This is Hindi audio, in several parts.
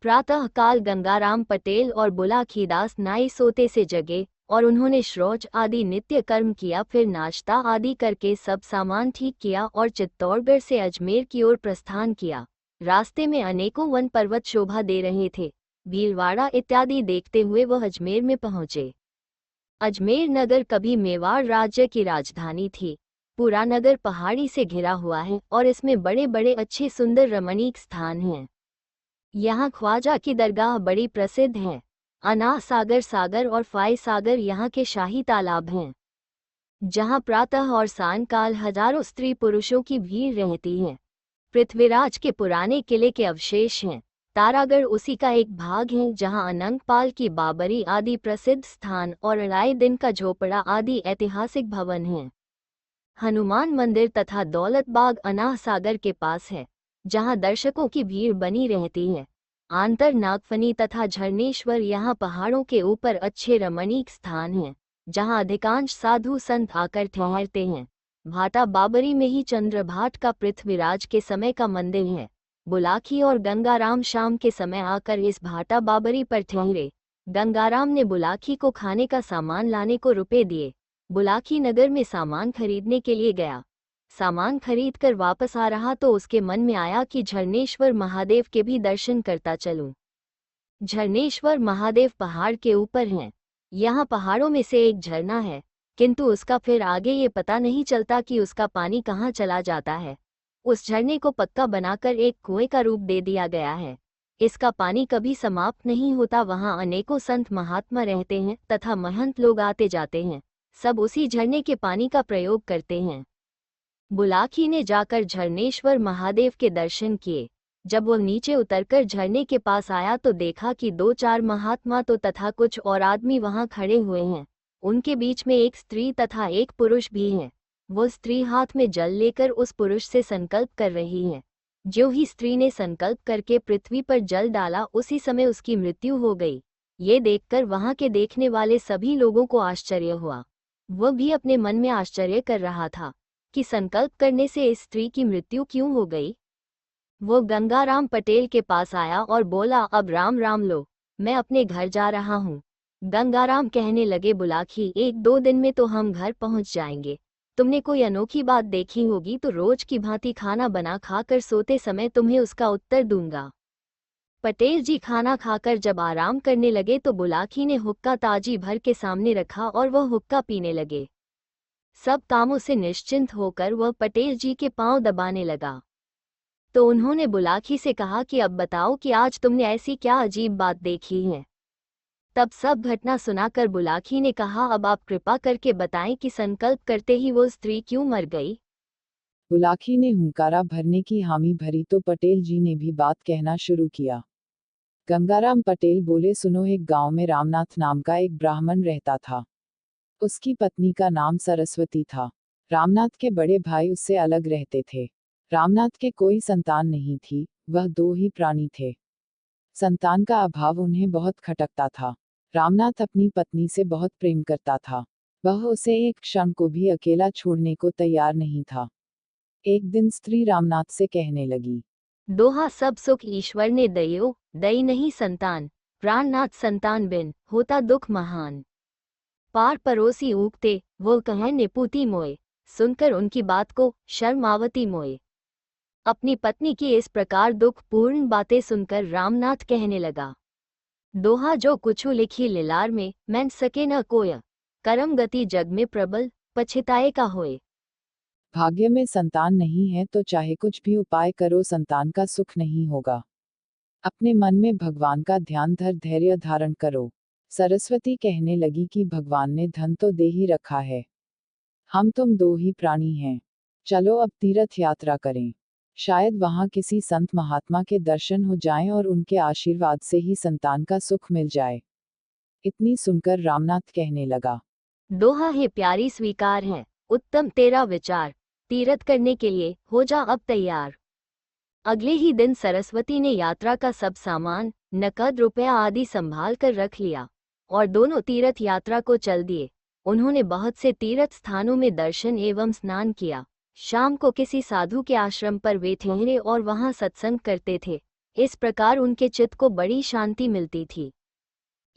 प्रातः काल गंगाराम पटेल और बुलाखीदास नाई सोते से जगे और उन्होंने शौच आदि नित्य कर्म किया। फिर नाश्ता आदि करके सब सामान ठीक किया और चित्तौड़गढ़ से अजमेर की ओर प्रस्थान किया। रास्ते में अनेकों वन पर्वत शोभा दे रहे थे। भीलवाड़ा इत्यादि देखते हुए वह अजमेर में पहुंचे। अजमेर नगर कभी मेवाड़ राज्य की राजधानी थी। पूरा नगर पहाड़ी से घिरा हुआ है और इसमें बड़े बड़े अच्छे सुंदर रमणीक स्थान हैं। यहाँ ख्वाजा की दरगाह बड़ी प्रसिद्ध है। अनाह सागर सागर और फाय सागर यहाँ के शाही तालाब हैं, जहाँ प्रातः और सायंकाल हजारों स्त्री पुरुषों की भीड़ रहती है। पृथ्वीराज के पुराने किले के अवशेष हैं। तारागढ़ उसी का एक भाग है, जहाँ अनंगपाल की बाबरी आदि प्रसिद्ध स्थान और राय दिन का झोपड़ा आदि ऐतिहासिक भवन हैं। हनुमान मंदिर तथा दौलत बाग अनाह सागर के पास है, जहाँ दर्शकों की भीड़ बनी रहती है। आंतर नागफनी तथा झरनेश्वर यहाँ पहाड़ों के ऊपर अच्छे रमणीक स्थान हैं, जहाँ अधिकांश साधु संत आकर ठहरते हैं। भाटा बाबरी में ही चंद्रभाट का पृथ्वीराज के समय का मंदिर है। बुलाकी और गंगाराम शाम के समय आकर इस भाटा बाबरी पर ठहरे। गंगाराम ने बुलाकी को खाने का सामान लाने को रुपए दिए। बुलाकी नगर में सामान खरीदने के लिए गया। सामान खरीद कर वापस आ रहा तो उसके मन में आया कि झरनेश्वर महादेव के भी दर्शन करता चलूं। झरनेश्वर महादेव पहाड़ के ऊपर हैं। यहाँ पहाड़ों में से एक झरना है, किंतु उसका फिर आगे ये पता नहीं चलता कि उसका पानी कहाँ चला जाता है। उस झरने को पक्का बनाकर एक कुएं का रूप दे दिया गया है। इसका पानी कभी समाप्त नहीं होता। वहाँ अनेकों संत महात्मा रहते हैं तथा महंत लोग आते जाते हैं। सब उसी झरने के पानी का प्रयोग करते हैं। बुलाकी ने जाकर झरनेश्वर महादेव के दर्शन किए। जब वह नीचे उतरकर झरने के पास आया तो देखा कि 2-4 महात्मा तो तथा कुछ और आदमी वहां खड़े हुए हैं। उनके बीच में एक स्त्री तथा एक पुरुष भी है। वो स्त्री हाथ में जल लेकर उस पुरुष से संकल्प कर रही है। ज्यों ही स्त्री ने संकल्प करके पृथ्वी पर जल डाला, उसी समय उसकी मृत्यु हो गई। ये देखकर वहां के देखने वाले सभी लोगों को आश्चर्य हुआ। वह भी अपने मन में आश्चर्य कर रहा था कि संकल्प करने से इस स्त्री की मृत्यु क्यों हो गई। वो गंगाराम पटेल के पास आया और बोला, अब राम राम लो, मैं अपने घर जा रहा हूँ। गंगाराम कहने लगे, बुलाकी 1-2 दिन में तो हम घर पहुँच जाएंगे। तुमने कोई अनोखी बात देखी होगी तो रोज की भांति खाना बना खाकर सोते समय तुम्हें उसका उत्तर दूंगा। पटेल जी खाना खाकर जब आराम करने लगे तो बुलाकी ने हुक्का ताजी भर के सामने रखा और वह हुक्का पीने लगे। सब कामों से निश्चिंत होकर वह पटेल जी के पांव दबाने लगा। तो उन्होंने बुलाकी से कहा कि अब बताओ कि आज तुमने ऐसी क्या अजीब बात देखी है। तब सब घटना सुनाकर बुलाकी ने कहा, अब आप कृपा करके बताएं कि संकल्प करते ही वो स्त्री क्यों मर गई। बुलाकी ने हुंकारा भरने की हामी भरी तो पटेल जी ने भी बात कहना शुरू किया। गंगाराम पटेल बोले, सुनो, एक गांव में रामनाथ नाम का एक ब्राह्मण रहता था। उसकी पत्नी का नाम सरस्वती था। रामनाथ के बड़े भाई उससे अलग रहते थे। रामनाथ के कोई संतान नहीं थी, वह 2 ही प्राणी थे। संतान का अभाव उन्हें बहुत खटकता था। रामनाथ अपनी पत्नी से बहुत प्रेम करता था। वह उसे एक क्षण को भी अकेला छोड़ने को तैयार नहीं था। एक दिन स्त्री रामनाथ से कहने लगी, दोहा सब सुख ईश्वर ने दयो, दई नहीं संतान, प्राणनाथ संतान बिन होता दुख महान। पार पड़ोसी ऊगते वो कहें निपुती मोए, सुनकर उनकी बात को शर्मावती मोए। अपनी पत्नी की इस प्रकार दुख पूर्ण बातें सुनकर रामनाथ कहने लगा, दोहा जो कुछु लिखी लिलार में, मैं सके न कोय, करम गति जग में प्रबल, पछिताए का होए। भाग्य में संतान नहीं है तो चाहे कुछ भी उपाय करो, संतान का सुख नहीं होगा। अपने मन में भगवान का ध्यान धर, धैर्य धारण करो। सरस्वती कहने लगी कि भगवान ने धन तो दे ही रखा है, हम तुम 2 ही प्राणी हैं। चलो अब तीर्थ यात्रा करें, शायद वहां किसी संत महात्मा के दर्शन हो जाएं और उनके आशीर्वाद से ही संतान का सुख मिल जाए। इतनी सुनकर रामनाथ कहने लगा, दोहा है प्यारी स्वीकार है, उत्तम तेरा विचार, तीर्थ करने के लिए हो जा अब तैयार। अगले ही दिन सरस्वती ने यात्रा का सब सामान, नकद रुपया आदि संभाल कर रख लिया और दोनों तीर्थ यात्रा को चल दिए। उन्होंने बहुत से तीर्थ स्थानों में दर्शन एवं स्नान किया। शाम को किसी साधु के आश्रम पर वे ठहरे और वहां सत्संग करते थे। इस प्रकार उनके चित्त को बड़ी शांति मिलती थी।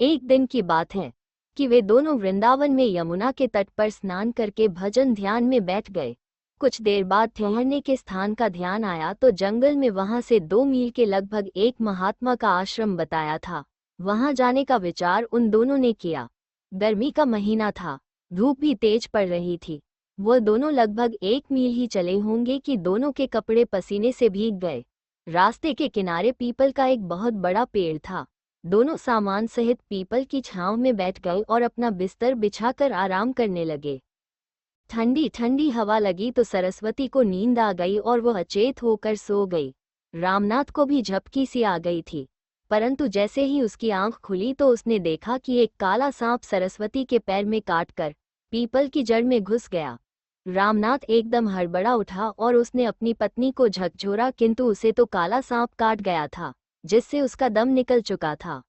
एक दिन की बात है कि वे दोनों वृंदावन में यमुना के तट पर स्नान करके भजन ध्यान में बैठ गए। कुछ देर बाद ठहरने के स्थान का ध्यान आया तो जंगल में वहां से 2 मील के लगभग एक महात्मा का आश्रम बताया था। वहां जाने का विचार उन दोनों ने किया। गर्मी का महीना था, धूप भी तेज पड़ रही थी। वो दोनों लगभग 1 मील ही चले होंगे कि दोनों के कपड़े पसीने से भीग गए। रास्ते के किनारे पीपल का एक बहुत बड़ा पेड़ था। दोनों सामान सहित पीपल की छांव में बैठ गए और अपना बिस्तर बिछाकर आराम करने लगे। ठंडी ठंडी हवा लगी तो सरस्वती को नींद आ गई और वह अचेत होकर सो गई। रामनाथ को भी झपकी सी आ गई थी, परंतु जैसे ही उसकी आंख खुली तो उसने देखा कि एक काला सांप सरस्वती के पैर में काटकर पीपल की जड़ में घुस गया। रामनाथ एकदम हड़बड़ा उठा और उसने अपनी पत्नी को झकझोरा, किंतु उसे तो काला सांप काट गया था, जिससे उसका दम निकल चुका था।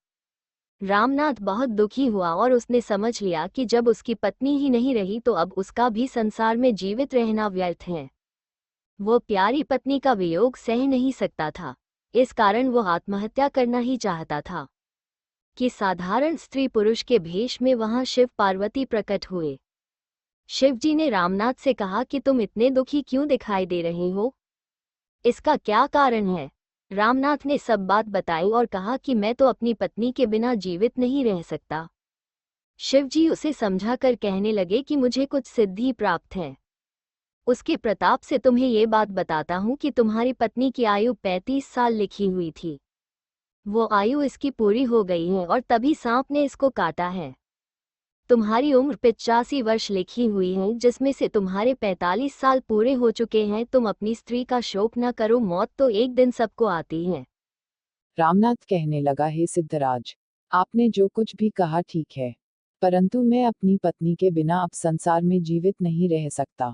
रामनाथ बहुत दुखी हुआ और उसने समझ लिया कि जब उसकी पत्नी ही नहीं रही तो अब उसका भी संसार में जीवित रहना व्यर्थ है। वो प्यारी पत्नी का वियोग सह नहीं सकता था, इस कारण वो आत्महत्या करना ही चाहता था कि साधारण स्त्री पुरुष के भेष में वहां शिव पार्वती प्रकट हुए। शिवजी ने रामनाथ से कहा कि तुम इतने दुखी क्यों दिखाई दे रहे हो, इसका क्या कारण है। रामनाथ ने सब बात बताई और कहा कि मैं तो अपनी पत्नी के बिना जीवित नहीं रह सकता। शिवजी उसे समझाकर कहने लगे कि मुझे कुछ सिद्धि प्राप्त है। उसके प्रताप से तुम्हें ये बात बताता हूँ कि तुम्हारी पत्नी की आयु 35 साल लिखी हुई थी। वो आयु इसकी पूरी हो गई है और तभी सांप ने इसको काटा है। तुम्हारी उम्र 85 वर्ष लिखी हुई है, जिसमें से तुम्हारे 45 साल पूरे हो चुके हैं। तुम अपनी स्त्री का शोक न करो, मौत तो एक दिन सबको आती है। रामनाथ कहने लगा, हे सिद्धराज, आपने जो कुछ भी कहा ठीक है, परंतु मैं अपनी पत्नी के बिना अब संसार में जीवित नहीं रह सकता।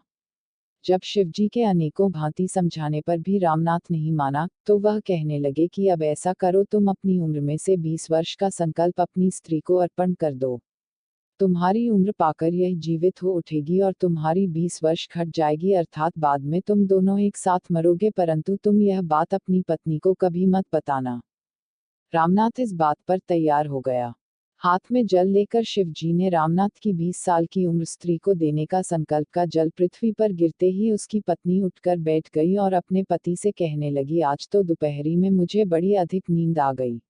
जब शिवजी के अनेकों भांति समझाने पर भी रामनाथ नहीं माना, तो वह कहने लगे कि अब ऐसा करो, तुम अपनी उम्र में से 20 वर्ष का संकल्प अपनी स्त्री को अर्पण कर दो। तुम्हारी उम्र पाकर यह जीवित हो उठेगी और तुम्हारी 20 वर्ष घट जाएगी, अर्थात बाद में तुम दोनों एक साथ मरोगे, परंतु तुम यह बात अपनी पत्नी को कभी मत बताना। रामनाथ इस बात पर तैयार हो गया। हाथ में जल लेकर शिवजी ने रामनाथ की 20 साल की उम्र स्त्री को देने का संकल्प का जल पृथ्वी पर गिरते ही उसकी पत्नी उठकर बैठ गई और अपने पति से कहने लगी, आज तो दोपहरी में मुझे बड़ी अधिक नींद आ गई।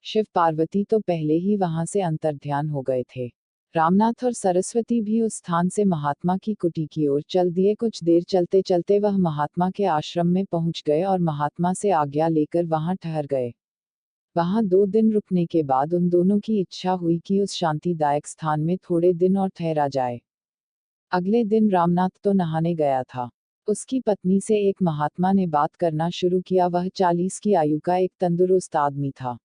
शिव पार्वती तो पहले ही वहां से अंतर्ध्यान हो गए थे। रामनाथ और सरस्वती भी उस स्थान से महात्मा की कुटी की ओर चल दिए। कुछ देर चलते चलते वह महात्मा के आश्रम में पहुंच गए और महात्मा से आज्ञा लेकर वहां ठहर गए। वहां 2 दिन रुकने के बाद उन दोनों की इच्छा हुई कि उस शांतिदायक स्थान में थोड़े दिन और ठहरा जाए। अगले दिन रामनाथ तो नहाने गया था। उसकी पत्नी से एक महात्मा ने बात करना शुरू किया। वह 40 की आयु का एक तंदुरुस्त आदमी था।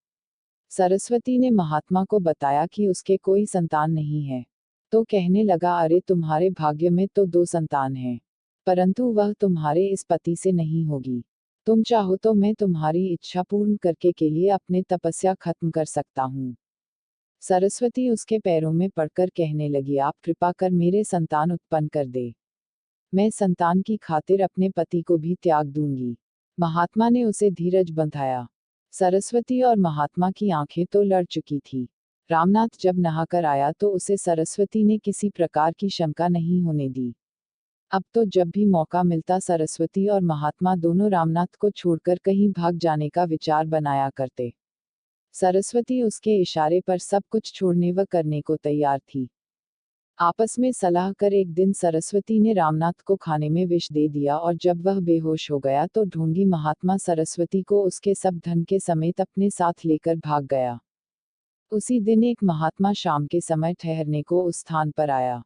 सरस्वती ने महात्मा को बताया कि उसके कोई संतान नहीं है, तो कहने लगा, अरे तुम्हारे भाग्य में तो 2 संतान हैं, परंतु वह तुम्हारे इस पति से नहीं होगी। तुम चाहो तो मैं तुम्हारी इच्छा पूर्ण करके के लिए अपने तपस्या खत्म कर सकता हूँ। सरस्वती उसके पैरों में पड़कर कहने लगी, आप कृपा कर मेरे संतान उत्पन्न कर दे। मैं संतान की खातिर अपने पति को भी त्याग दूंगी। महात्मा ने उसे धीरज बंधाया। सरस्वती और महात्मा की आंखें तो लड़ चुकी थी। रामनाथ जब नहाकर आया तो उसे सरस्वती ने किसी प्रकार की शंका नहीं होने दी। अब तो जब भी मौका मिलता सरस्वती और महात्मा दोनों रामनाथ को छोड़कर कहीं भाग जाने का विचार बनाया करते। सरस्वती उसके इशारे पर सब कुछ छोड़ने व करने को तैयार थी। आपस में सलाह कर एक दिन सरस्वती ने रामनाथ को खाने में विष दे दिया और जब वह बेहोश हो गया तो ढोंगी महात्मा सरस्वती को उसके सब धन के समेत अपने साथ लेकर भाग गया। उसी दिन एक महात्मा शाम के समय ठहरने को उस स्थान पर आया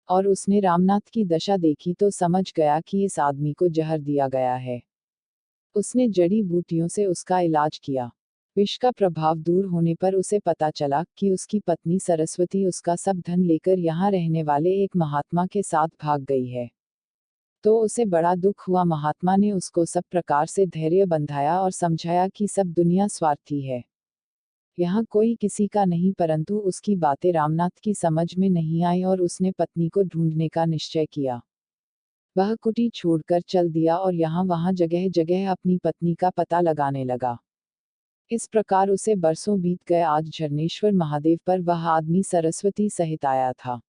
और उसने रामनाथ की दशा देखी तो समझ गया कि इस आदमी को जहर दिया गया है। उसने जड़ी बूटियों से उसका इलाज किया। विष का प्रभाव दूर होने पर उसे पता चला कि उसकी पत्नी सरस्वती उसका सब धन लेकर यहाँ रहने वाले एक महात्मा के साथ भाग गई है। तो उसे बड़ा दुख हुआ। महात्मा ने उसको सब प्रकार से धैर्य बंधाया और समझाया कि सब दुनिया स्वार्थी है, यहाँ कोई किसी का नहीं, परंतु उसकी बातें रामनाथ की समझ में नहीं आई और उसने पत्नी को ढूंढने का निश्चय किया। वह कुटी छोड़कर चल दिया और यहाँ वहाँ जगह जगह अपनी पत्नी का पता लगाने लगा। इस प्रकार उसे बरसों बीत गए। आज झरनेश्वर महादेव पर वह आदमी सरस्वती सहित आया था।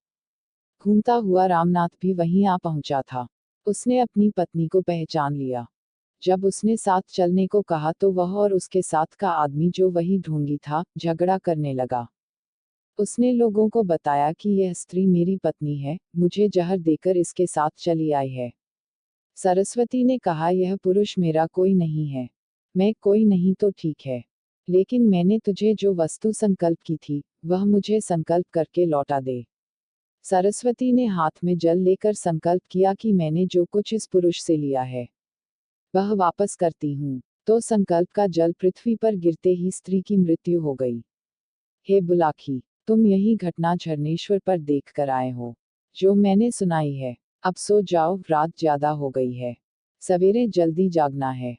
घूमता हुआ रामनाथ भी वहीं आ पहुंचा था। उसने अपनी पत्नी को पहचान लिया। जब उसने साथ चलने को कहा तो वह और उसके साथ का आदमी, जो वही ढोंगी था, झगड़ा करने लगा। उसने लोगों को बताया कि यह स्त्री मेरी पत्नी है, मुझे जहर देकर इसके साथ चली आई है। सरस्वती ने कहा, यह पुरुष मेरा कोई नहीं है। मैं कोई नहीं तो ठीक है, लेकिन मैंने तुझे जो वस्तु संकल्प की थी, वह मुझे संकल्प करके लौटा दे। सरस्वती ने हाथ में जल लेकर संकल्प किया कि मैंने जो कुछ इस पुरुष से लिया है, वह वापस करती हूँ। तो संकल्प का जल पृथ्वी पर गिरते ही स्त्री की मृत्यु हो गई। हे बुलाखी, तुम यही घटना झरनेश्वर पर देख कर आए हो, जो मैंने सुनाई है। अब सो जाओ, रात ज्यादा हो गई है, सवेरे जल्दी जागना है।